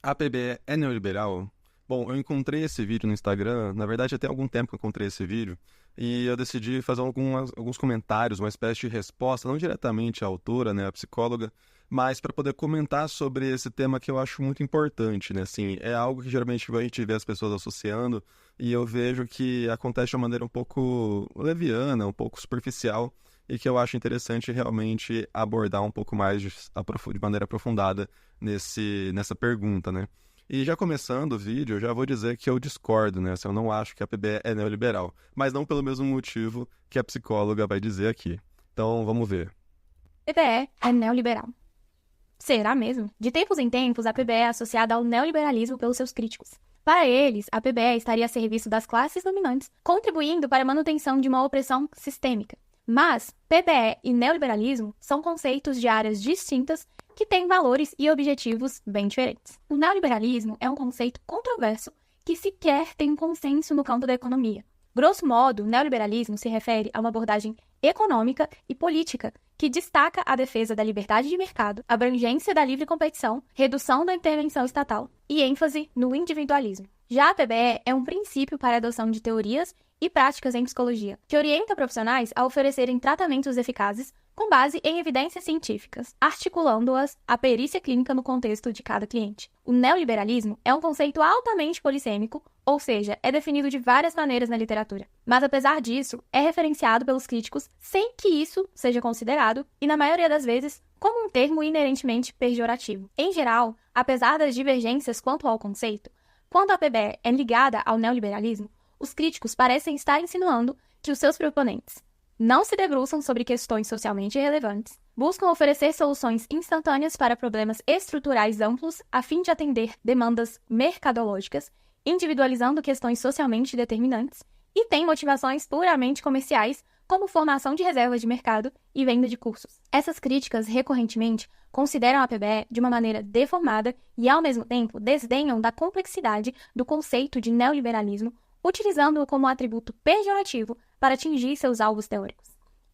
A APB é neoliberal? Bom, eu encontrei esse vídeo no Instagram, na verdade até algum tempo que eu encontrei esse vídeo, e eu decidi fazer alguns comentários, uma espécie de resposta, não diretamente à autora, né, a psicóloga, mas para poder comentar sobre esse tema que eu acho muito importante, né, assim, é algo que geralmente a gente vê as pessoas associando, e eu vejo que acontece de uma maneira um pouco leviana, um pouco superficial, e que eu acho interessante realmente abordar um pouco mais de maneira aprofundada nessa pergunta, né? E já começando o vídeo, eu já vou dizer que eu discordo, né? Assim, eu não acho que a PBE é neoliberal, mas não pelo mesmo motivo que a psicóloga vai dizer aqui. Então, vamos ver. PBE é neoliberal. Será mesmo? De tempos em tempos, a PBE é associada ao neoliberalismo pelos seus críticos. Para eles, a PBE estaria a serviço das classes dominantes, contribuindo para a manutenção de uma opressão sistêmica. Mas PBE e neoliberalismo são conceitos de áreas distintas que têm valores e objetivos bem diferentes. O neoliberalismo é um conceito controverso que sequer tem consenso no campo da economia. Grosso modo, o neoliberalismo se refere a uma abordagem econômica e política que destaca a defesa da liberdade de mercado, abrangência da livre competição, redução da intervenção estatal e ênfase no individualismo. Já a PBE é um princípio para a adoção de teorias e práticas em psicologia, que orienta profissionais a oferecerem tratamentos eficazes com base em evidências científicas, articulando-as à perícia clínica no contexto de cada cliente. O neoliberalismo é um conceito altamente polissêmico, ou seja, é definido de várias maneiras na literatura. Mas apesar disso, é referenciado pelos críticos sem que isso seja considerado, e na maioria das vezes, como um termo inerentemente pejorativo. Em geral, apesar das divergências quanto ao conceito, quando a PBE é ligada ao neoliberalismo, os críticos parecem estar insinuando que os seus proponentes não se debruçam sobre questões socialmente relevantes, buscam oferecer soluções instantâneas para problemas estruturais amplos a fim de atender demandas mercadológicas, individualizando questões socialmente determinantes, e têm motivações puramente comerciais, como formação de reservas de mercado e venda de cursos. Essas críticas, recorrentemente, consideram a PBE de uma maneira deformada e, ao mesmo tempo, desdenham da complexidade do conceito de neoliberalismo, utilizando-o como atributo pejorativo para atingir seus alvos teóricos.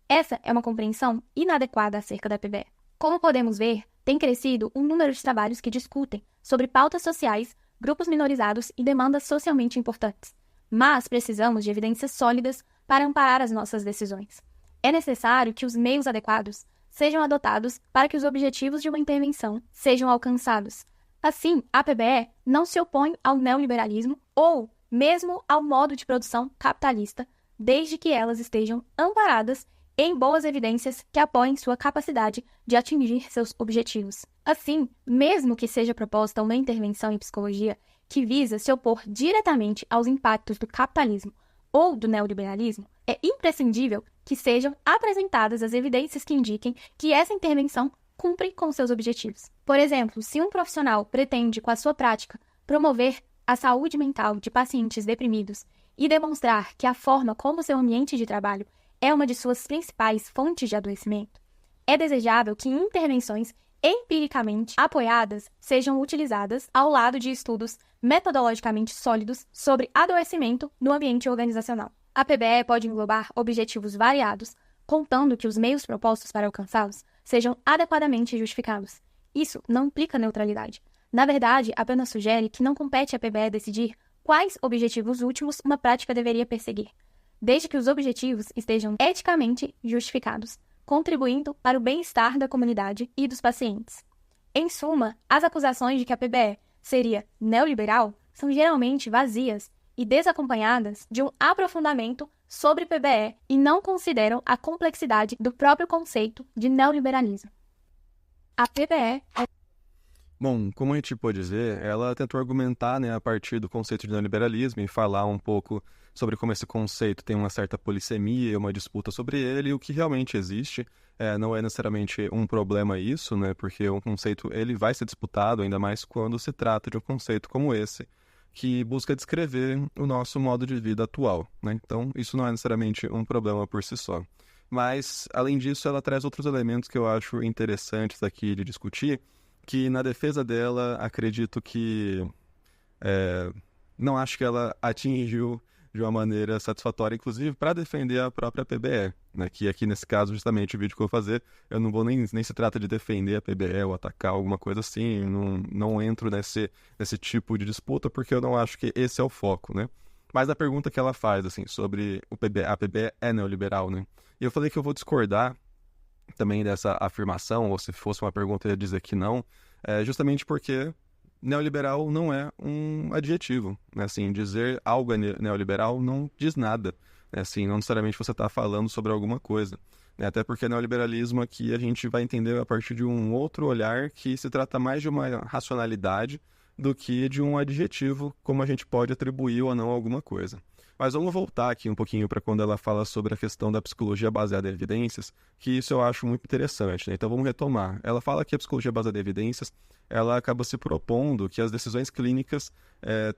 Essa é uma compreensão inadequada acerca da PBE. Como podemos ver, tem crescido um número de trabalhos que discutem sobre pautas sociais, grupos minorizados e demandas socialmente importantes. Mas precisamos de evidências sólidas para amparar as nossas decisões. É necessário que os meios adequados sejam adotados para que os objetivos de uma intervenção sejam alcançados. Assim, a PBE não se opõe ao neoliberalismo ou mesmo ao modo de produção capitalista, desde que elas estejam amparadas em boas evidências que apoiem sua capacidade de atingir seus objetivos. Assim, mesmo que seja proposta uma intervenção em psicologia que visa se opor diretamente aos impactos do capitalismo ou do neoliberalismo, é imprescindível que sejam apresentadas as evidências que indiquem que essa intervenção cumpre com seus objetivos. Por exemplo, se um profissional pretende, com a sua prática, promover a saúde mental de pacientes deprimidos e demonstrar que a forma como seu ambiente de trabalho é uma de suas principais fontes de adoecimento, é desejável que intervenções empiricamente apoiadas sejam utilizadas ao lado de estudos metodologicamente sólidos sobre adoecimento no ambiente organizacional. A PBE pode englobar objetivos variados, contando que os meios propostos para alcançá-los sejam adequadamente justificados. Isso não implica neutralidade. Na verdade, apenas sugere que não compete à PBE decidir quais objetivos últimos uma prática deveria perseguir, desde que os objetivos estejam eticamente justificados, contribuindo para o bem-estar da comunidade e dos pacientes. Em suma, as acusações de que a PBE seria neoliberal são geralmente vazias e desacompanhadas de um aprofundamento sobre PBE e não consideram a complexidade do próprio conceito de neoliberalismo. A PBE é Bom, como a gente pode dizer, ela tentou argumentar, né, a partir do conceito de neoliberalismo e falar um pouco sobre como esse conceito tem uma certa polissemia e uma disputa sobre ele, e o que realmente existe. Não é necessariamente um problema isso, né, porque um conceito ele vai ser disputado, ainda mais quando se trata de um conceito como esse, que busca descrever o nosso modo de vida atual, né? Então, isso não é necessariamente um problema por si só. Mas, além disso, ela traz outros elementos que eu acho interessantes aqui de discutir, que na defesa dela, acredito que não acho que ela atingiu de uma maneira satisfatória, inclusive para defender a própria PBE, né? Que aqui nesse caso, justamente o vídeo que eu vou fazer, eu não vou nem se trata de defender a PBE ou atacar alguma coisa assim, não entro nesse tipo de disputa, porque eu não acho que esse é o foco, né? Mas a pergunta que ela faz, assim, sobre a PBE é neoliberal, né? E eu falei que eu vou discordar também dessa afirmação, ou se fosse uma pergunta eu ia dizer que não, justamente porque neoliberal não é um adjetivo, né? Assim, dizer algo é neoliberal não diz nada, né? Assim, não necessariamente você está falando sobre alguma coisa, né? Até porque neoliberalismo aqui a gente vai entender a partir de um outro olhar que se trata mais de uma racionalidade do que de um adjetivo, como a gente pode atribuir ou não a alguma coisa. Mas vamos voltar aqui um pouquinho para quando ela fala sobre a questão da psicologia baseada em evidências, que isso eu acho muito interessante, né? Então vamos retomar. Ela fala que a psicologia baseada em evidências, ela acaba se propondo que as decisões clínicas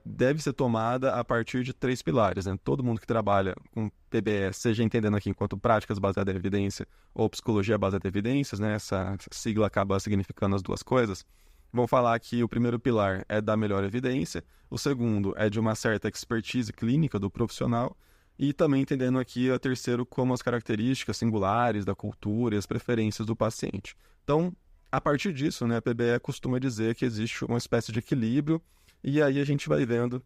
devem ser tomadas a partir de 3 pilares, né? Todo mundo que trabalha com PBE, seja entendendo aqui enquanto práticas baseadas em evidência ou psicologia baseada em evidências, né? Essa sigla acaba significando as duas coisas. Vão falar que o primeiro pilar é da melhor evidência, o segundo é de uma certa expertise clínica do profissional, e também entendendo aqui o terceiro como as características singulares da cultura e as preferências do paciente. Então, a partir disso, né, a PBE costuma dizer que existe uma espécie de equilíbrio, e aí a gente vai vendo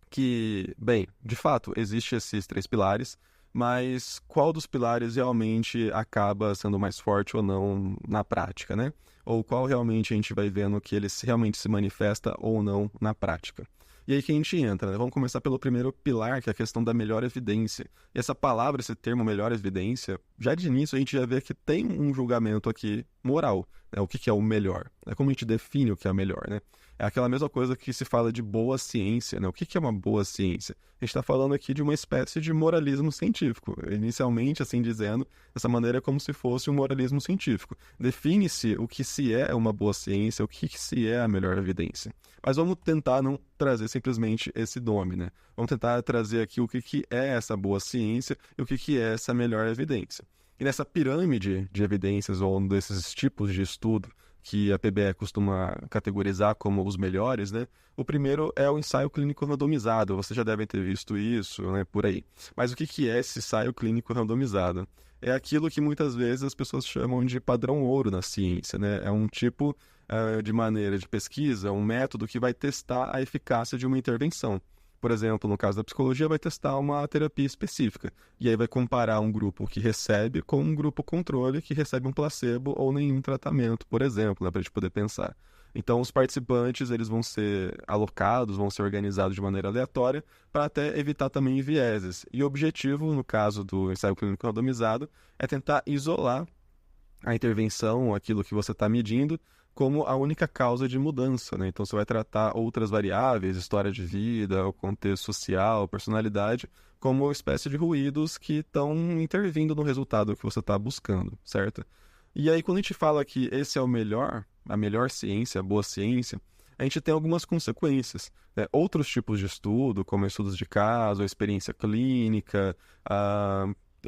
que, bem, de fato, existem esses 3 pilares, mas qual dos pilares realmente acaba sendo mais forte ou não na prática, né? Ou qual realmente a gente vai vendo que ele realmente se manifesta ou não na prática. E aí que a gente entra, né? Vamos começar pelo primeiro pilar, que é a questão da melhor evidência. E essa palavra, esse termo melhor evidência, já de início a gente já vê que tem um julgamento aqui moral, né? O que é o melhor? É como a gente define o que é o melhor, né? É aquela mesma coisa que se fala de boa ciência, né? O que é uma boa ciência? A gente está falando aqui de uma espécie de moralismo científico. Inicialmente, assim dizendo, dessa maneira é como se fosse um moralismo científico. Define-se o que se é uma boa ciência, o que se é a melhor evidência. Mas vamos tentar não trazer simplesmente esse nome, né? Vamos tentar trazer aqui o que é essa boa ciência e o que é essa melhor evidência. E nessa pirâmide de evidências, ou um desses tipos de estudo que a PBE costuma categorizar como os melhores, né? O primeiro é o ensaio clínico randomizado. Vocês já devem ter visto isso, né? Por aí. Mas o que é esse ensaio clínico randomizado? É aquilo que muitas vezes as pessoas chamam de padrão ouro na ciência, né? É um tipo de maneira de pesquisa, um método que vai testar a eficácia de uma intervenção. Por exemplo, no caso da psicologia, vai testar uma terapia específica. E aí vai comparar um grupo que recebe com um grupo controle que recebe um placebo ou nenhum tratamento, por exemplo, né, para a gente poder pensar. Então, os participantes eles vão ser alocados, vão ser organizados de maneira aleatória para até evitar também vieses. E o objetivo, no caso do ensaio clínico randomizado, é tentar isolar a intervenção, aquilo que você está medindo, como a única causa de mudança, né? Então você vai tratar outras variáveis, história de vida, o contexto social, personalidade, como espécie de ruídos que estão intervindo no resultado que você está buscando, certo? E aí quando a gente fala que esse é o melhor, a melhor ciência, a boa ciência, a gente tem algumas consequências, né? Outros tipos de estudo, como estudos de caso, a experiência clínica,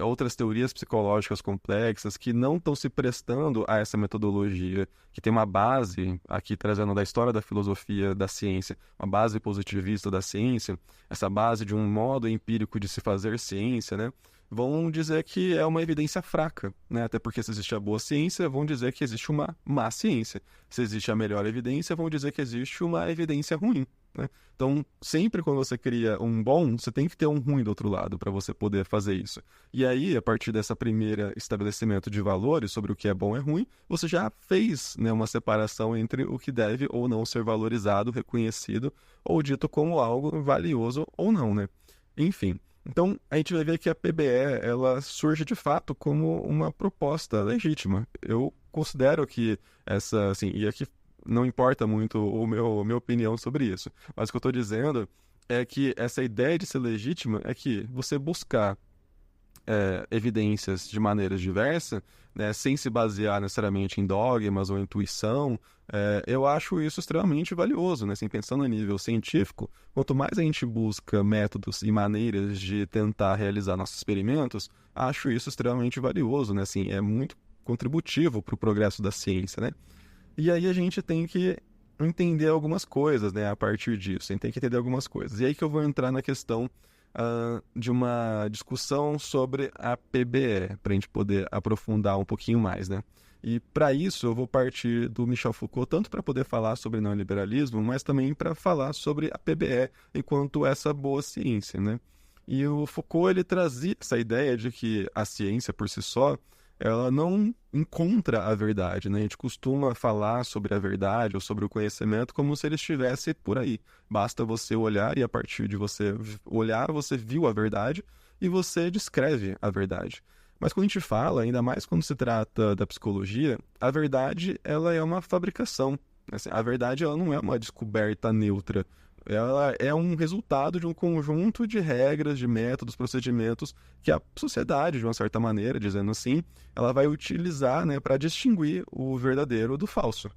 outras teorias psicológicas complexas que não estão se prestando a essa metodologia, que tem uma base, aqui trazendo da história da filosofia da ciência, uma base positivista da ciência, essa base de um modo empírico de se fazer ciência, né? Vão dizer que é uma evidência fraca, né? Até porque se existe a boa ciência, vão dizer que existe uma má ciência. Se existe a melhor evidência, vão dizer que existe uma evidência ruim, né? Então, sempre quando você cria um bom, você tem que ter um ruim do outro lado para você poder fazer isso. E aí, a partir dessa primeira estabelecimento de valores sobre o que é bom e ruim, você já fez, né, uma separação entre o que deve ou não ser valorizado, reconhecido ou dito como algo valioso ou não, né? Enfim. Então, a gente vai ver que a PBE, ela surge de fato como uma proposta legítima. Eu considero que essa, assim, e aqui não importa muito minha opinião sobre isso, mas o que eu estou dizendo é que essa ideia de ser legítima é que você buscar evidências de maneiras diversas, né, sem se basear necessariamente em dogmas ou intuição, eu acho isso extremamente valioso, né? Assim, pensando a nível científico, quanto mais a gente busca métodos e maneiras de tentar realizar nossos experimentos, acho isso extremamente valioso, né? Assim, é muito contributivo para o progresso da ciência, né? E aí a gente tem que entender algumas coisas, né, a partir disso. A gente tem que entender algumas coisas. E aí que eu vou entrar na questão de uma discussão sobre a PBE, para a gente poder aprofundar um pouquinho mais, né? E para isso eu vou partir do Michel Foucault, tanto para poder falar sobre neoliberalismo, mas também para falar sobre a PBE enquanto essa boa ciência, né? E o Foucault, ele trazia essa ideia de que a ciência por si só, ela não encontra a verdade, né? A gente costuma falar sobre a verdade ou sobre o conhecimento como se ele estivesse por aí. Basta você olhar e a partir de você olhar, você viu a verdade e você descreve a verdade. Mas quando a gente fala, ainda mais quando se trata da psicologia, a verdade, ela é uma fabricação. Assim, a verdade, ela não é uma descoberta neutra. Ela é um resultado de um conjunto de regras, de métodos, procedimentos que a sociedade, de uma certa maneira, dizendo assim, ela vai utilizar, né, para distinguir o verdadeiro do falso.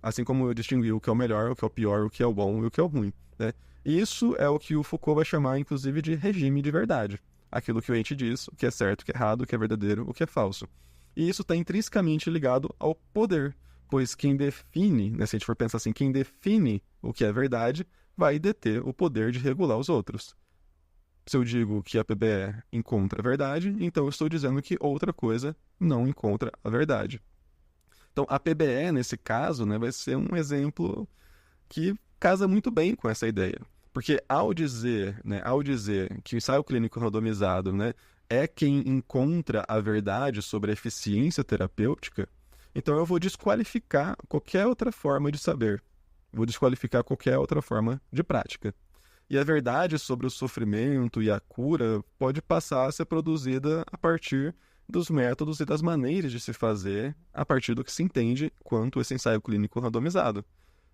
Assim como distinguir o que é o melhor, o que é o pior, o que é o bom e o que é o ruim, né? E isso é o que o Foucault vai chamar, inclusive, de regime de verdade. Aquilo que a gente diz, o que é certo, o que é errado, o que é verdadeiro, o que é falso. E isso está intrinsecamente ligado ao poder, pois quem define, né, se a gente for pensar assim, quem define o que é verdade vai deter o poder de regular os outros. Se eu digo que a PBE encontra a verdade, então eu estou dizendo que outra coisa não encontra a verdade. Então, a PBE, nesse caso, né, vai ser um exemplo que casa muito bem com essa ideia. Porque ao dizer que o ensaio clínico randomizado, né, é quem encontra a verdade sobre a eficiência terapêutica, então eu vou desqualificar qualquer outra forma de saber. Vou desqualificar qualquer outra forma de prática. E a verdade sobre o sofrimento e a cura pode passar a ser produzida a partir dos métodos e das maneiras de se fazer a partir do que se entende quanto esse ensaio clínico randomizado.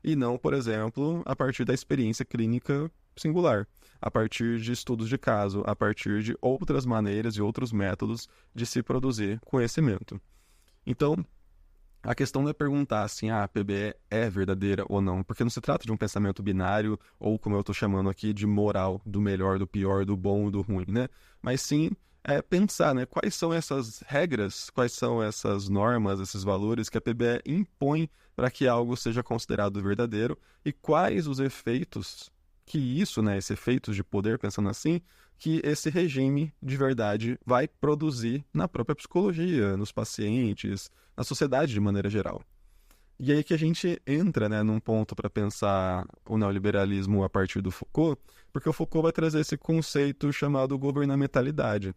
E não, por exemplo, a partir da experiência clínica singular, a partir de estudos de caso, a partir de outras maneiras e outros métodos de se produzir conhecimento. Então, a questão não é perguntar assim, a PBE é verdadeira ou não, porque não se trata de um pensamento binário, ou como eu estou chamando aqui, de moral, do melhor, do pior, do bom, do ruim, né? Mas sim pensar, né, quais são essas regras, quais são essas normas, esses valores que a PBE impõe para que algo seja considerado verdadeiro e quais os efeitos que isso, né, esses efeitos de poder, pensando assim, que esse regime de verdade vai produzir na própria psicologia, nos pacientes, na sociedade de maneira geral. E aí que a gente entra, né, num ponto para pensar o neoliberalismo a partir do Foucault, porque o Foucault vai trazer esse conceito chamado governamentalidade.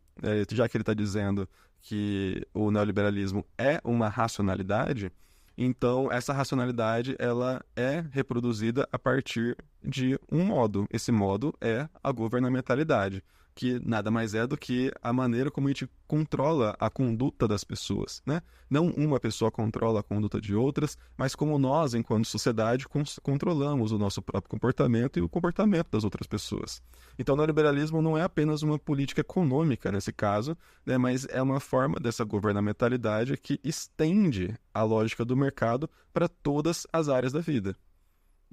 Já que ele está dizendo que o neoliberalismo é uma racionalidade, então essa racionalidade ela é reproduzida a partir de um modo. Esse modo é a governamentalidade, que nada mais é do que a maneira como a gente controla a conduta das pessoas, né? Não uma pessoa controla a conduta de outras, mas como nós, enquanto sociedade, controlamos o nosso próprio comportamento e o comportamento das outras pessoas. Então, o neoliberalismo não é apenas uma política econômica, nesse caso, né? Mas é uma forma dessa governamentalidade que estende a lógica do mercado para todas as áreas da vida.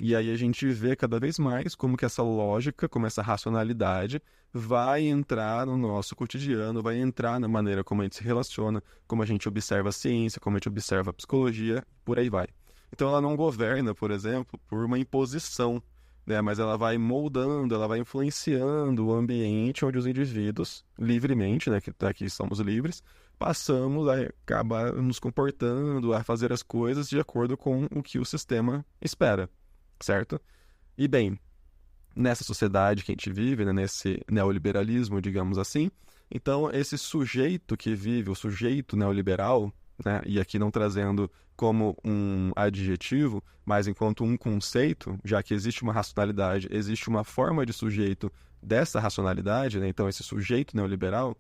E aí a gente vê cada vez mais como que essa lógica, como essa racionalidade vai entrar no nosso cotidiano, vai entrar na maneira como a gente se relaciona, como a gente observa a ciência, como a gente observa a psicologia, por aí vai. Então ela não governa, por exemplo, por uma imposição, né? Mas ela vai moldando, ela vai influenciando o ambiente onde os indivíduos, livremente, né, que aqui somos livres, passamos a acabar nos comportando, a fazer as coisas de acordo com o que o sistema espera. Certo? E bem, nessa sociedade que a gente vive, né, nesse neoliberalismo, digamos assim, então esse sujeito que vive, o sujeito neoliberal, né, e aqui não trazendo como um adjetivo, mas enquanto um conceito, já que existe uma racionalidade, existe uma forma de sujeito dessa racionalidade, né, então esse sujeito neoliberal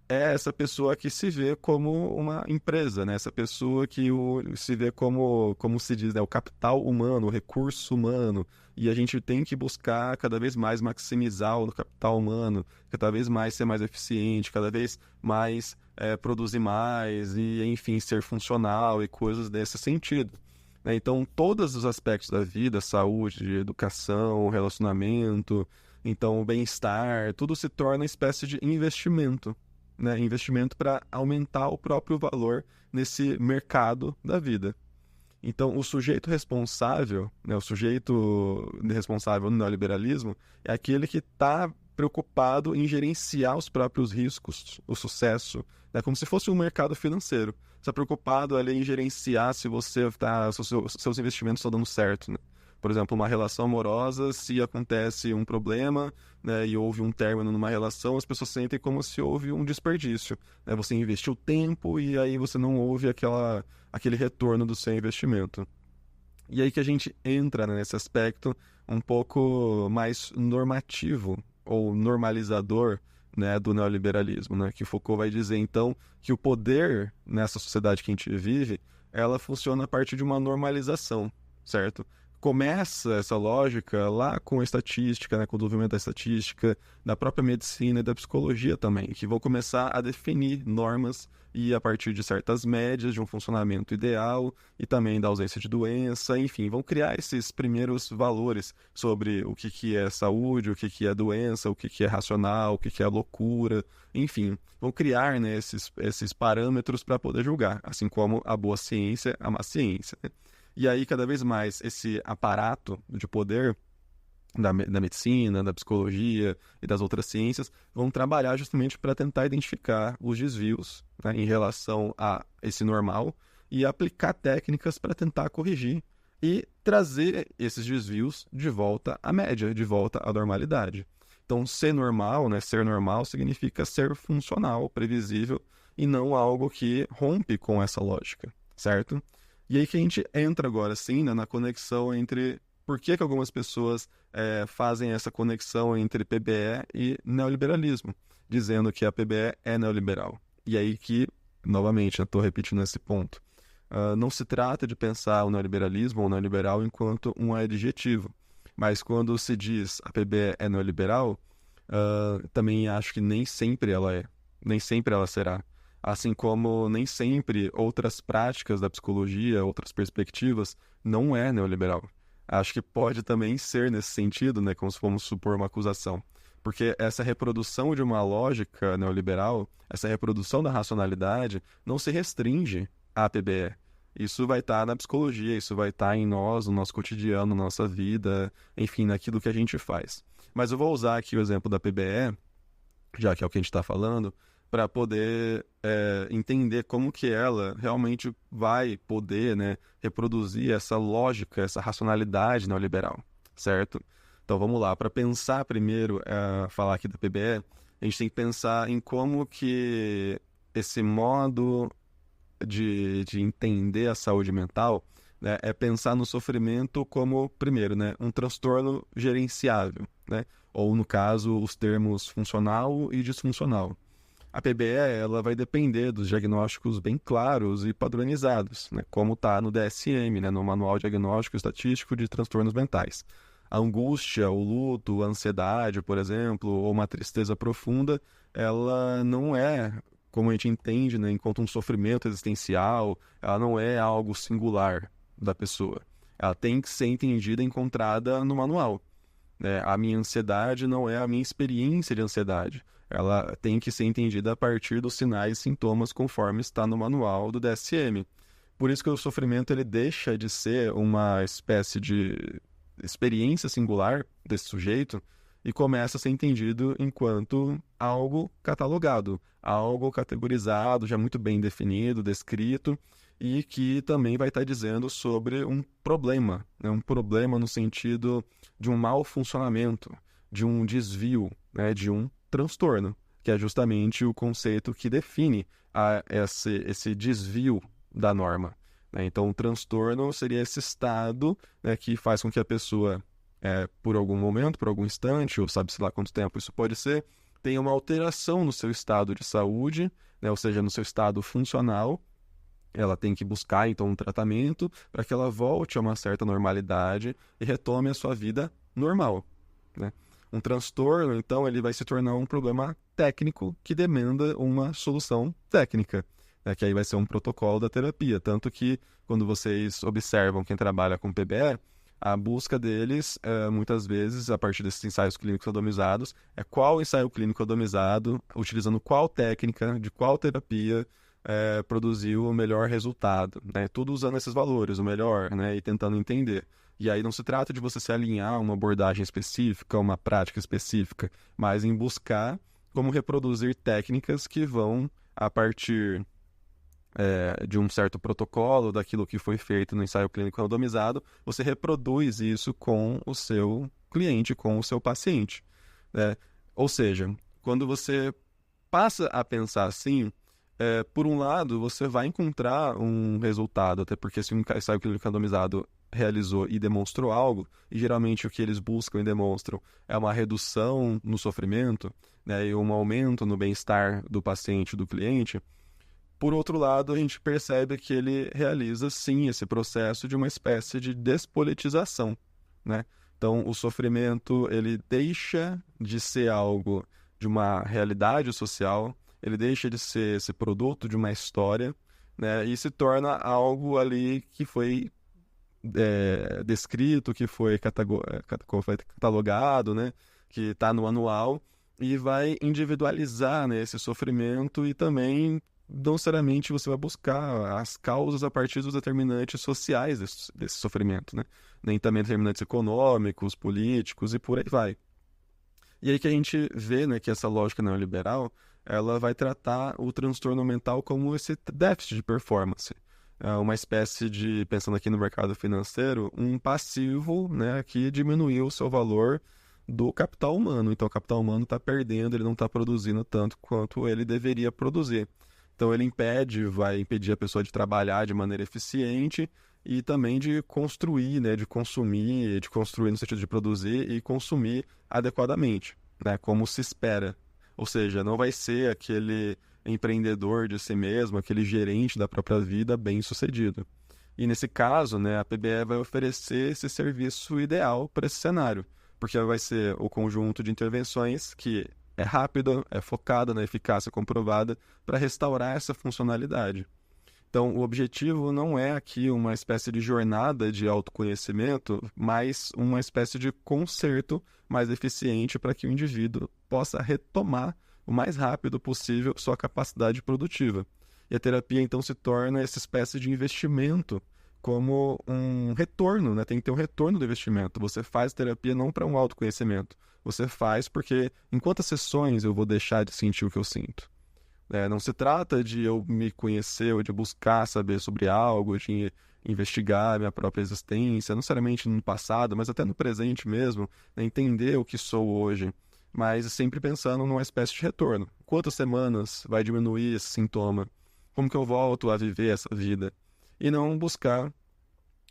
é essa pessoa que se vê como uma empresa, né? Essa pessoa que se vê como se diz, né? O capital humano, o recurso humano. E a gente tem que buscar cada vez mais maximizar o capital humano, cada vez mais ser mais eficiente, cada vez mais produzir mais e, enfim, ser funcional e coisas desse sentido. Né? Então, todos os aspectos da vida, saúde, educação, relacionamento, então, o bem-estar, tudo se torna uma espécie de investimento. Né, investimento para aumentar o próprio valor nesse mercado da vida. Então, o sujeito responsável, né, o sujeito responsável no neoliberalismo é aquele que está preocupado em gerenciar os próprios riscos, o sucesso, né? Como se fosse um mercado financeiro. Você está preocupado ali em gerenciar se seus investimentos estão dando certo, né? Por exemplo, uma relação amorosa, se acontece um problema, né, e houve um término numa relação, as pessoas sentem como se houve um desperdício, né? Você investiu tempo e aí você não houve aquele retorno do seu investimento. E aí que a gente entra, né, nesse aspecto um pouco mais normativo ou normalizador, né, do neoliberalismo, né? Que Foucault vai dizer, então, que o poder nessa sociedade que a gente vive, ela funciona a partir de uma normalização, certo? Começa essa lógica lá com a estatística, né, com o desenvolvimento da estatística, da própria medicina e da psicologia também, que vão começar a definir normas e a partir de certas médias de um funcionamento ideal e também da ausência de doença, enfim, vão criar esses primeiros valores sobre o que é saúde, o que é doença, o que é racional, o que é loucura, enfim, vão criar, né, esses parâmetros para poder julgar, assim como a boa ciência, a má ciência, né? E aí, cada vez mais, esse aparato de poder da medicina, da psicologia e das outras ciências vão trabalhar justamente para tentar identificar os desvios, né, em relação a esse normal e aplicar técnicas para tentar corrigir e trazer esses desvios de volta à média, de volta à normalidade. Então, ser normal, né, ser normal significa ser funcional, previsível e não algo que rompe com essa lógica, certo? E aí que a gente entra agora, sim, né, na conexão entre por que algumas pessoas fazem essa conexão entre PBE e neoliberalismo, dizendo que a PBE é neoliberal. E aí que, novamente, eu estou repetindo esse ponto, não se trata de pensar o neoliberalismo ou o neoliberal enquanto um adjetivo, mas quando se diz a PBE é neoliberal, também acho que nem sempre ela é, nem sempre ela será. Assim como nem sempre outras práticas da psicologia, outras perspectivas, não é neoliberal. Acho que pode também ser nesse sentido, né, como se formos supor uma acusação. Porque essa reprodução de uma lógica neoliberal, essa reprodução da racionalidade, não se restringe à PBE. Isso vai estar na psicologia, isso vai estar em nós, no nosso cotidiano, na nossa vida, enfim, naquilo que a gente faz. Mas eu vou usar aqui o exemplo da PBE, já que é o que a gente está falando, para poder entender como que ela realmente vai poder, né, reproduzir essa lógica, essa racionalidade neoliberal, certo? Então vamos lá, para pensar primeiro, falar aqui da PBE, a gente tem que pensar em como que esse modo de entender a saúde mental, né, é pensar no sofrimento como, primeiro, né, um transtorno gerenciável, né? Ou, no caso, os termos funcional e disfuncional. A PBE ela vai depender dos diagnósticos bem claros e padronizados, né, como está no DSM, né, no Manual Diagnóstico Estatístico de Transtornos Mentais. A angústia, o luto, a ansiedade, por exemplo, ou uma tristeza profunda, ela não é, como a gente entende, né, enquanto um sofrimento existencial, ela não é algo singular da pessoa. Ela tem que ser entendida e encontrada no manual. A minha ansiedade não é a minha experiência de ansiedade. Ela tem que ser entendida a partir dos sinais e sintomas conforme está no manual do DSM. Por isso que o sofrimento ele deixa de ser uma espécie de experiência singular desse sujeito e começa a ser entendido enquanto algo catalogado, algo categorizado, já muito bem definido, descrito, e que também vai estar dizendo sobre um problema, né? Um problema no sentido de um mau funcionamento, de um desvio, né? De um transtorno, que é justamente o conceito que define esse desvio da norma, né? Então, o transtorno seria esse estado, né, que faz com que a pessoa, por algum momento, por algum instante, ou sabe-se lá quanto tempo isso pode ser, tenha uma alteração no seu estado de saúde, né? Ou seja, no seu estado funcional. Ela tem que buscar, então, um tratamento para que ela volte a uma certa normalidade e retome a sua vida normal, né? Um transtorno, então, ele vai se tornar um problema técnico que demanda uma solução técnica, né? Que aí vai ser um protocolo da terapia. Tanto que, quando vocês observam quem trabalha com PBE, a busca deles, muitas vezes, a partir desses ensaios clínicos randomizados, é qual ensaio clínico randomizado, utilizando qual técnica, de qual terapia, produziu o melhor resultado, né? Tudo usando esses valores, o melhor, né? E tentando entender. E aí não se trata de você se alinhar a uma abordagem específica, uma prática específica, mas em buscar como reproduzir técnicas que vão, a partir de um certo protocolo, daquilo que foi feito no ensaio clínico randomizado, você reproduz isso com o seu cliente, com o seu paciente, né? Ou seja, quando você passa a pensar assim, por um lado, você vai encontrar um resultado, até porque se um ensaio clínico randomizado realizou e demonstrou algo, e geralmente o que eles buscam e demonstram é uma redução no sofrimento, né, e um aumento no bem-estar do paciente, do cliente. Por outro lado, a gente percebe que ele realiza, sim, esse processo de uma espécie de despolitização, né? Então, o sofrimento, ele deixa de ser algo de uma realidade social, ele deixa de ser esse produto de uma história, né? E se torna algo ali que foi descrito, que foi catalogado, né? Que está no anual, e vai individualizar, né, esse sofrimento e também não necessariamente você vai buscar as causas a partir dos determinantes sociais desse sofrimento, né? Nem também determinantes econômicos, políticos e por aí vai. E aí que a gente vê, né, que essa lógica neoliberal, ela vai tratar o transtorno mental como esse déficit de performance. É uma espécie de, pensando aqui no mercado financeiro, um passivo, né, que diminuiu o seu valor do capital humano. Então, o capital humano está perdendo, ele não está produzindo tanto quanto ele deveria produzir. Então, ele vai impedir a pessoa de trabalhar de maneira eficiente e também de construir, né, de construir no sentido de produzir e consumir adequadamente, né, como se espera. Ou seja, não vai ser aquele empreendedor de si mesmo, aquele gerente da própria vida bem-sucedido. E nesse caso, né, a PBE vai oferecer esse serviço ideal para esse cenário, porque vai ser o conjunto de intervenções que é rápida, é focada na eficácia comprovada para restaurar essa funcionalidade. Então, o objetivo não é aqui uma espécie de jornada de autoconhecimento, mas uma espécie de conserto mais eficiente para que o indivíduo possa retomar o mais rápido possível sua capacidade produtiva. E a terapia, então, se torna essa espécie de investimento como um retorno, né? Tem que ter um retorno do investimento. Você faz terapia não para um autoconhecimento. Você faz porque em quantas sessões eu vou deixar de sentir o que eu sinto? Não se trata de eu me conhecer ou de buscar saber sobre algo, de investigar a minha própria existência, não necessariamente no passado, mas até no presente mesmo, né? Entender o que sou hoje, mas sempre pensando numa espécie de retorno. Quantas semanas vai diminuir esse sintoma? Como que eu volto a viver essa vida? E não buscar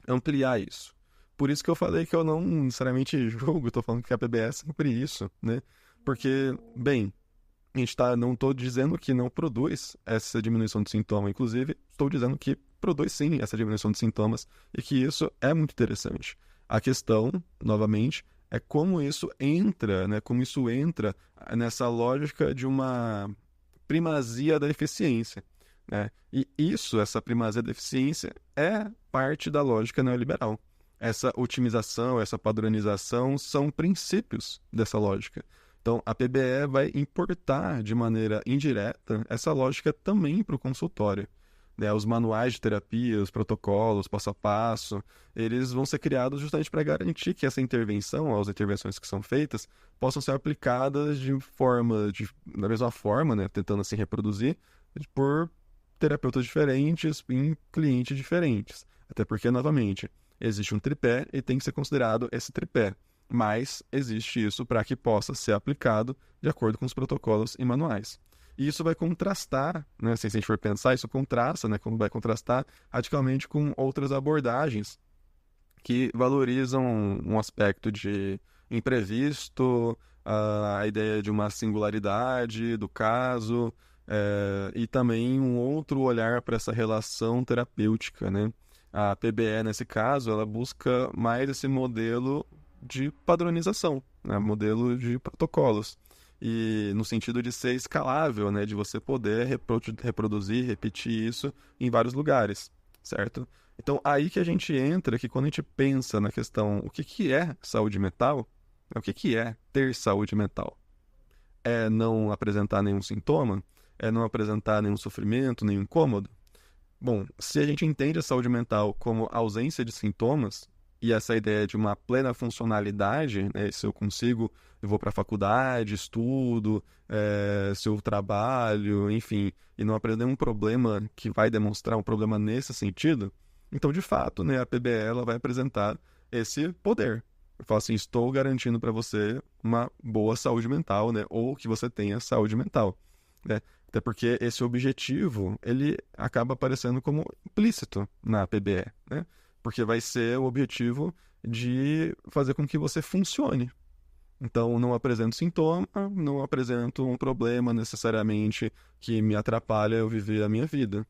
ampliar isso. Por isso que eu falei que eu não necessariamente julgo, estou falando que a PBE é sempre isso, né? Porque, bem, não estou dizendo que não produz essa diminuição de sintoma, inclusive estou dizendo que produz sim essa diminuição de sintomas e que isso é muito interessante. A questão, novamente, é como isso entra, né? Como isso entra nessa lógica de uma primazia da eficiência, né? E essa primazia da eficiência é parte da lógica neoliberal. Essa otimização, essa padronização são princípios dessa lógica. Então, a PBE vai importar de maneira indireta essa lógica também para o consultório, né? Os manuais de terapia, os protocolos, passo a passo, eles vão ser criados justamente para garantir que essa intervenção, as intervenções que são feitas, possam ser aplicadas da mesma forma, né? Tentando assim reproduzir, por terapeutas diferentes, em clientes diferentes. Até porque, novamente, existe um tripé e tem que ser considerado esse tripé. Mas existe isso para que possa ser aplicado de acordo com os protocolos e manuais. E isso vai contrastar, né, se a gente for pensar, isso contrasta, né, como vai contrastar radicalmente com outras abordagens que valorizam um aspecto de imprevisto, a ideia de uma singularidade do caso, e também um outro olhar para essa relação terapêutica, né? A PBE, nesse caso, ela busca mais esse modelo de padronização, né? Modelo de protocolos. E no sentido de ser escalável, né? De você poder reproduzir, repetir isso em vários lugares, certo? Então, aí que a gente entra, que quando a gente pensa na questão, o que é saúde mental, o que é ter saúde mental? É não apresentar nenhum sintoma? É não apresentar nenhum sofrimento, nenhum incômodo? Bom, se a gente entende a saúde mental como ausência de sintomas, e essa ideia de uma plena funcionalidade, né? Se eu consigo, eu vou para a faculdade, estudo, se eu trabalho, enfim, e não aprender um problema que vai demonstrar um problema nesse sentido, então, de fato, né, a PBE ela vai apresentar esse poder. Eu falo assim, estou garantindo para você uma boa saúde mental, né, ou que você tenha saúde mental, né? Até porque esse objetivo, ele acaba aparecendo como implícito na PBE, né? Porque vai ser o objetivo de fazer com que você funcione. Então, não apresento sintoma, não apresento um problema necessariamente que me atrapalha eu viver a minha vida.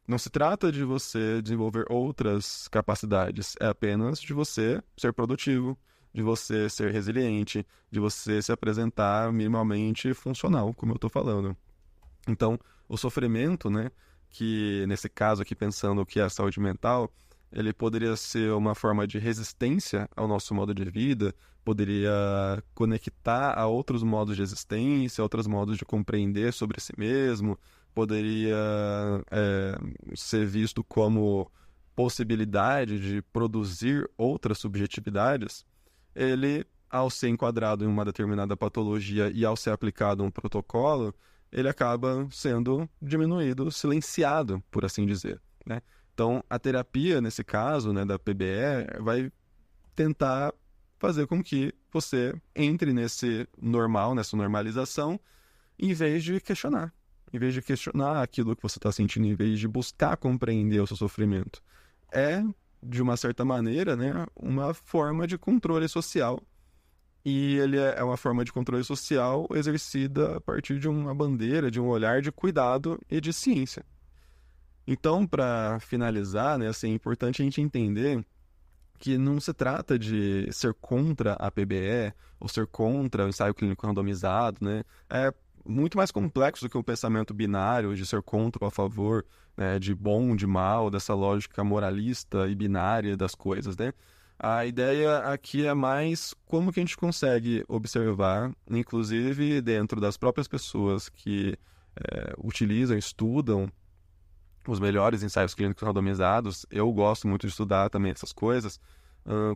Não se trata de você desenvolver outras capacidades, é apenas de você ser produtivo, de você ser resiliente, de você se apresentar minimamente funcional, como eu estou falando. Então, o sofrimento, né, que nesse caso aqui pensando que é a saúde mental, ele poderia ser uma forma de resistência ao nosso modo de vida, poderia conectar a outros modos de existência, outros modos de compreender sobre si mesmo, poderia ser visto como possibilidade de produzir outras subjetividades. Ele, ao ser enquadrado em uma determinada patologia e ao ser aplicado um protocolo, ele acaba sendo diminuído, silenciado, por assim dizer, né? Então, a terapia, nesse caso, né, da PBE, vai tentar fazer com que você entre nesse normal, nessa normalização, em vez de questionar. Em vez de questionar aquilo que você está sentindo, em vez de buscar compreender o seu sofrimento. É, de uma certa maneira, né, uma forma de controle social. E ele é uma forma de controle social exercida a partir de uma bandeira, de um olhar de cuidado e de ciência. Então, para finalizar, né, assim, é importante a gente entender que não se trata de ser contra a PBE ou ser contra o ensaio clínico randomizado, né? É muito mais complexo do que um pensamento binário de ser contra ou a favor, né, de bom, de mal, dessa lógica moralista e binária das coisas, né? A ideia aqui é mais como que a gente consegue observar, inclusive dentro das próprias pessoas que utilizam, estudam os melhores ensaios clínicos randomizados. Eu gosto muito de estudar também essas coisas.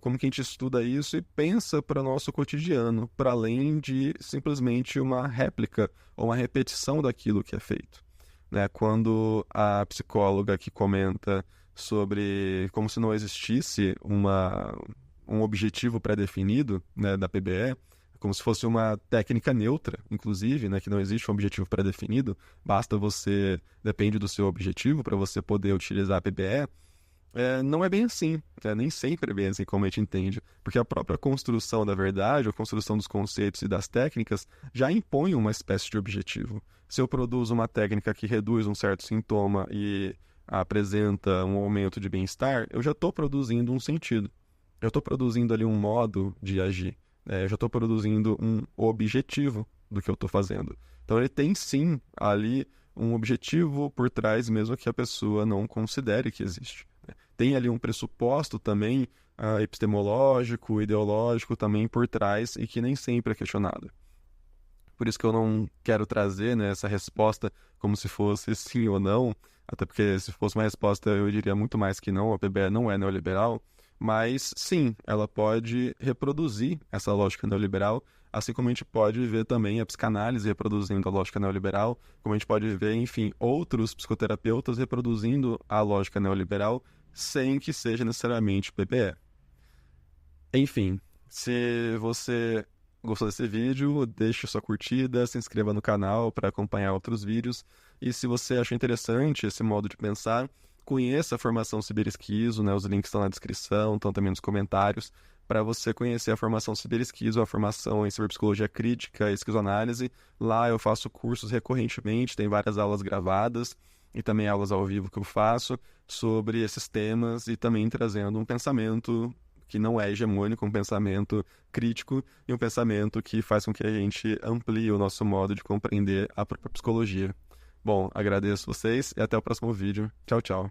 Como que a gente estuda isso e pensa para o nosso cotidiano, para além de simplesmente uma réplica ou uma repetição daquilo que é feito, né? Quando a psicóloga que comenta sobre como se não existisse um objetivo pré-definido, né, da PBE, como se fosse uma técnica neutra, inclusive, né, que não existe um objetivo pré-definido, depende do seu objetivo para você poder utilizar a PBE. Não é bem assim, nem sempre é bem assim como a gente entende, porque a própria construção da verdade, a construção dos conceitos e das técnicas já impõe uma espécie de objetivo. Se eu produzo uma técnica que reduz um certo sintoma e apresenta um aumento de bem-estar, eu já estou produzindo um sentido. Eu estou produzindo ali um modo de agir. Eu já estou produzindo um objetivo do que eu estou fazendo. Então ele tem sim ali um objetivo por trás, mesmo que a pessoa não considere que existe. Tem ali um pressuposto também epistemológico, ideológico também por trás e que nem sempre é questionado. Por isso que eu não quero trazer, né, essa resposta como se fosse sim ou não, até porque se fosse uma resposta eu diria muito mais que não, a PBE não é neoliberal, mas sim, ela pode reproduzir essa lógica neoliberal, assim como a gente pode ver também a psicanálise reproduzindo a lógica neoliberal, como a gente pode ver, enfim, outros psicoterapeutas reproduzindo a lógica neoliberal sem que seja necessariamente PBE. Enfim, se você gostou desse vídeo, deixe sua curtida, se inscreva no canal para acompanhar outros vídeos. E se você achou interessante esse modo de pensar, conheça a formação Ciberesquizo, né? Os links estão na descrição, estão também nos comentários, para você conhecer a formação Ciberesquizo, a formação em ciberpsicologia crítica e esquizoanálise. Lá eu faço cursos recorrentemente, tem várias aulas gravadas e também aulas ao vivo que eu faço sobre esses temas e também trazendo um pensamento que não é hegemônico, um pensamento crítico e um pensamento que faz com que a gente amplie o nosso modo de compreender a própria psicologia. Bom, agradeço vocês e até o próximo vídeo. Tchau, tchau.